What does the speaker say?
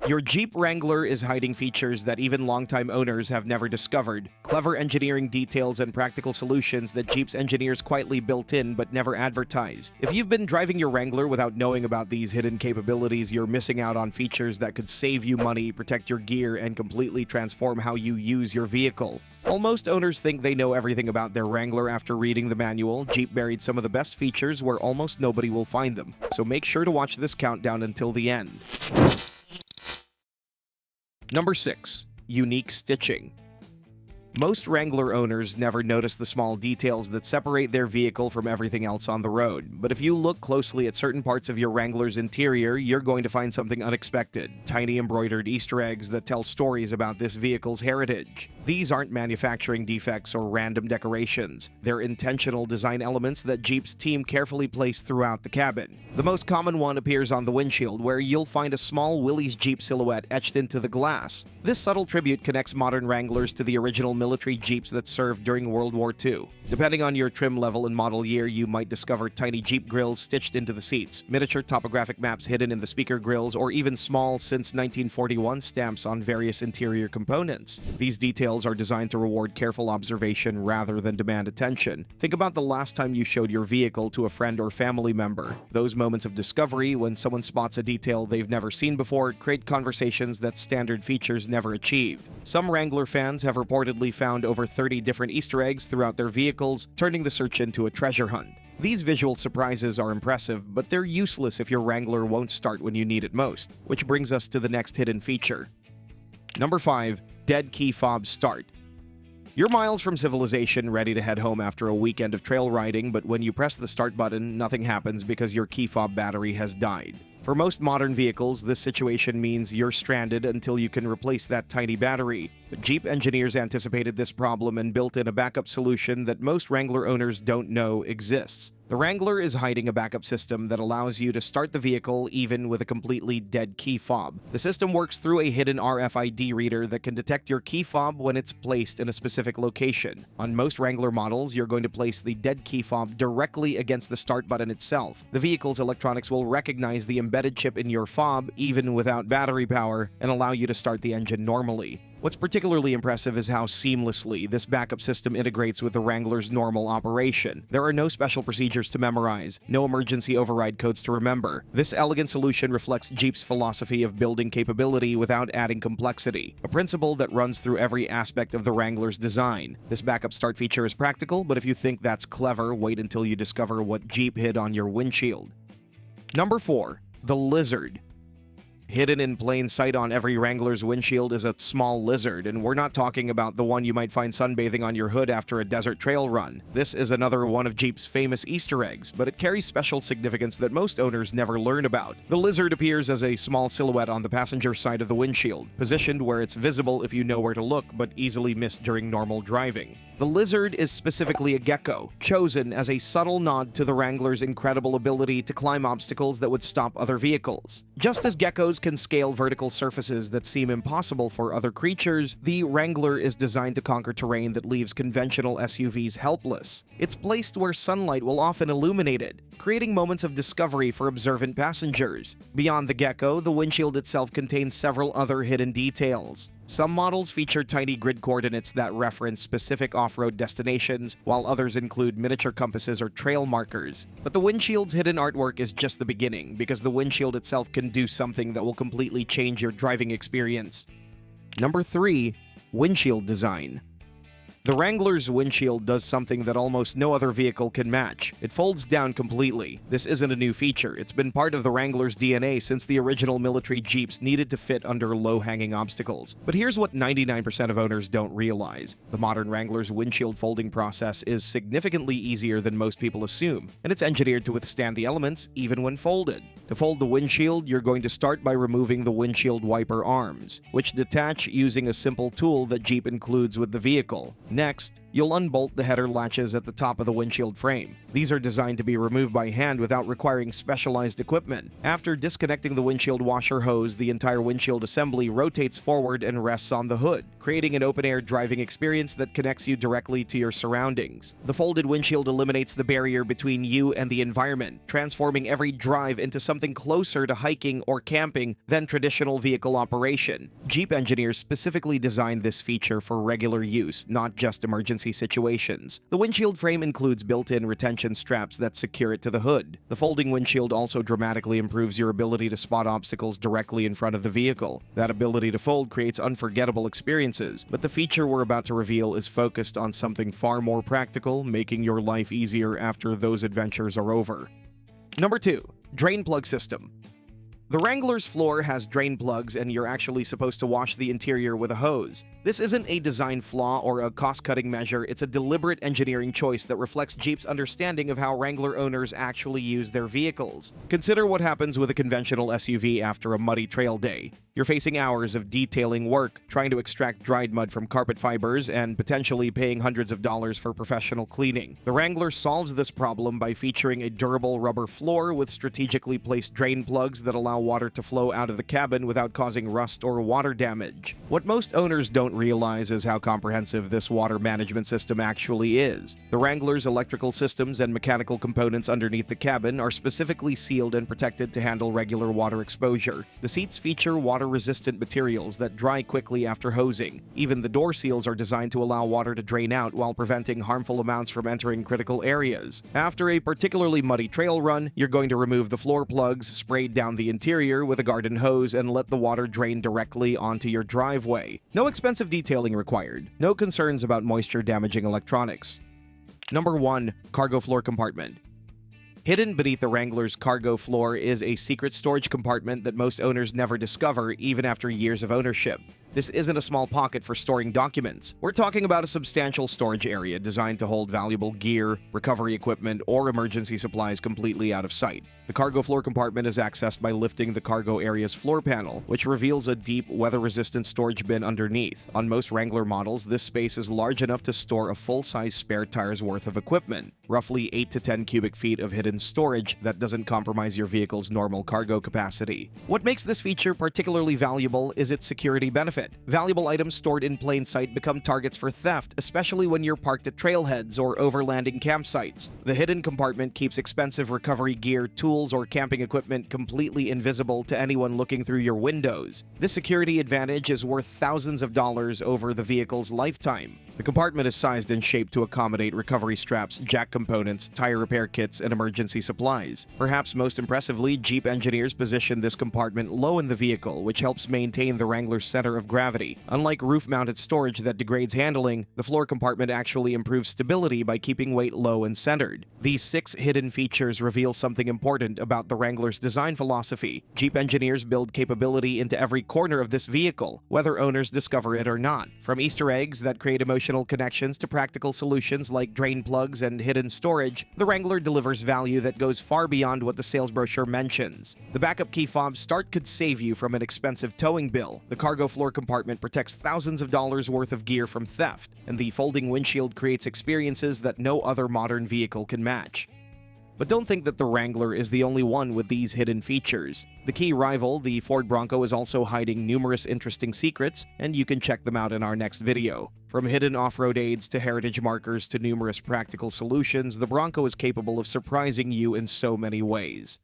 Your Jeep Wrangler is hiding features that even longtime owners have never discovered, clever engineering details and practical solutions that Jeep's engineers quietly built in but never advertised. If you've been driving your Wrangler without knowing about these hidden capabilities, you're missing out on features that could save you money, protect your gear, and completely transform how you use your vehicle. While most owners think they know everything about their Wrangler after reading the manual, Jeep buried some of the best features where almost nobody will find them. So make sure to watch this countdown until the end. Number 6. Unique stitching. Most Wrangler owners never notice the small details that separate their vehicle from everything else on the road. But if you look closely at certain parts of your Wrangler's interior, you're going to find something unexpected. Tiny embroidered Easter eggs that tell stories about this vehicle's heritage. These aren't manufacturing defects or random decorations. They're intentional design elements that Jeep's team carefully placed throughout the cabin. The most common one appears on the windshield, where you'll find a small Willys Jeep silhouette etched into the glass. This subtle tribute connects modern Wranglers to the original military Jeeps that served during World War II. Depending on your trim level and model year, you might discover tiny Jeep grills stitched into the seats, miniature topographic maps hidden in the speaker grills, or even small since 1941 stamps on various interior components. These details are designed to reward careful observation rather than demand attention. Think about the last time you showed your vehicle to a friend or family member. Those moments of discovery, when someone spots a detail they've never seen before, create conversations that standard features never achieve. Some Wrangler fans have reportedly found over 30 different Easter eggs throughout their vehicles, turning the search into a treasure hunt. These visual surprises are impressive, but they're useless if your Wrangler won't start when you need it most, which brings us to the next hidden feature. Number 5. Dead key fob start. You're miles from civilization, ready to head home after a weekend of trail riding, but when you press the start button, nothing happens because your key fob battery has died. For most modern vehicles, this situation means you're stranded until you can replace that tiny battery. But Jeep engineers anticipated this problem and built in a backup solution that most Wrangler owners don't know exists. The Wrangler is hiding a backup system that allows you to start the vehicle even with a completely dead key fob. The system works through a hidden RFID reader that can detect your key fob when it's placed in a specific location. On most Wrangler models, you're going to place the dead key fob directly against the start button itself. The vehicle's electronics will recognize the embedded chip in your fob, even without battery power, and allow you to start the engine normally. What's particularly impressive is how seamlessly this backup system integrates with the Wrangler's normal operation. There are no special procedures to memorize, no emergency override codes to remember. This elegant solution reflects Jeep's philosophy of building capability without adding complexity, a principle that runs through every aspect of the Wrangler's design. This backup start feature is practical, but if you think that's clever, wait until you discover what Jeep hid on your windshield. Number 4. The lizard. Hidden in plain sight on every Wrangler's windshield is a small lizard, and we're not talking about the one you might find sunbathing on your hood after a desert trail run. This is another one of Jeep's famous Easter eggs, but it carries special significance that most owners never learn about. The lizard appears as a small silhouette on the passenger side of the windshield, positioned where it's visible if you know where to look, but easily missed during normal driving. The lizard is specifically a gecko, chosen as a subtle nod to the Wrangler's incredible ability to climb obstacles that would stop other vehicles. Just as geckos can scale vertical surfaces that seem impossible for other creatures, the Wrangler is designed to conquer terrain that leaves conventional SUVs helpless. It's placed where sunlight will often illuminate it, creating moments of discovery for observant passengers. Beyond the gecko, the windshield itself contains several other hidden details. Some models feature tiny grid coordinates that reference specific off-road destinations, while others include miniature compasses or trail markers. But the windshield's hidden artwork is just the beginning, because the windshield itself can do something that will completely change your driving experience. Number 3. Windshield design. The Wrangler's windshield does something that almost no other vehicle can match. It folds down completely. This isn't a new feature. It's been part of the Wrangler's DNA since the original military Jeeps needed to fit under low-hanging obstacles. But here's what 99% of owners don't realize. The modern Wrangler's windshield folding process is significantly easier than most people assume, and it's engineered to withstand the elements even when folded. To fold the windshield, you're going to start by removing the windshield wiper arms, which detach using a simple tool that Jeep includes with the vehicle. Next, You'll unbolt the header latches at the top of the windshield frame. These are designed to be removed by hand without requiring specialized equipment. After disconnecting the windshield washer hose, the entire windshield assembly rotates forward and rests on the hood, creating an open-air driving experience that connects you directly to your surroundings. The folded windshield eliminates the barrier between you and the environment, transforming every drive into something closer to hiking or camping than traditional vehicle operation. Jeep engineers specifically designed this feature for regular use, not just emergency situations. The windshield frame includes built-in retention straps that secure it to the hood. The folding windshield also dramatically improves your ability to spot obstacles directly in front of the vehicle. That ability to fold creates unforgettable experiences, but the feature we're about to reveal is focused on something far more practical, making your life easier after those adventures are over. Number 2. Drain plug system. The Wrangler's floor has drain plugs, and you're actually supposed to wash the interior with a hose. This isn't a design flaw or a cost-cutting measure, it's a deliberate engineering choice that reflects Jeep's understanding of how Wrangler owners actually use their vehicles. Consider what happens with a conventional SUV after a muddy trail day. You're facing hours of detailing work, trying to extract dried mud from carpet fibers, and potentially paying hundreds of dollars for professional cleaning. The Wrangler solves this problem by featuring a durable rubber floor with strategically placed drain plugs that allow water to flow out of the cabin without causing rust or water damage. What most owners don't realize is how comprehensive this water management system actually is. The Wrangler's electrical systems and mechanical components underneath the cabin are specifically sealed and protected to handle regular water exposure. The seats feature water-resistant materials that dry quickly after hosing. Even the door seals are designed to allow water to drain out while preventing harmful amounts from entering critical areas. After a particularly muddy trail run, you're going to remove the floor plugs, sprayed down the interior with a garden hose, and let the water drain directly onto your driveway. No expensive detailing required. No concerns about moisture-damaging electronics. Number 1. Cargo floor compartment. Hidden beneath the Wrangler's cargo floor is a secret storage compartment that most owners never discover even after years of ownership. This isn't a small pocket for storing documents. We're talking about a substantial storage area designed to hold valuable gear, recovery equipment, or emergency supplies completely out of sight. The cargo floor compartment is accessed by lifting the cargo area's floor panel, which reveals a deep, weather-resistant storage bin underneath. On most Wrangler models, this space is large enough to store a full-size spare tire's worth of equipment, roughly 8 to 10 cubic feet of hidden storage that doesn't compromise your vehicle's normal cargo capacity. What makes this feature particularly valuable is its security benefit. Valuable items stored in plain sight become targets for theft, especially when you're parked at trailheads or overlanding campsites. The hidden compartment keeps expensive recovery gear, tools, or camping equipment completely invisible to anyone looking through your windows. This security advantage is worth thousands of dollars over the vehicle's lifetime. The compartment is sized and shaped to accommodate recovery straps, jack components, tire repair kits, and emergency supplies. Perhaps most impressively, Jeep engineers position this compartment low in the vehicle, which helps maintain the Wrangler's center of gravity. Unlike roof-mounted storage that degrades handling, the floor compartment actually improves stability by keeping weight low and centered. These 6 hidden features reveal something important about the Wrangler's design philosophy. Jeep engineers build capability into every corner of this vehicle, whether owners discover it or not. From Easter eggs that create emotional connections to practical solutions like drain plugs and hidden storage, the Wrangler delivers value that goes far beyond what the sales brochure mentions. The backup key fob start could save you from an expensive towing bill. The cargo floor compartment protects thousands of dollars worth of gear from theft, and the folding windshield creates experiences that no other modern vehicle can match. But don't think that the Wrangler is the only one with these hidden features. The key rival, the Ford Bronco, is also hiding numerous interesting secrets, and you can check them out in our next video. From hidden off-road aids to heritage markers to numerous practical solutions, the Bronco is capable of surprising you in so many ways.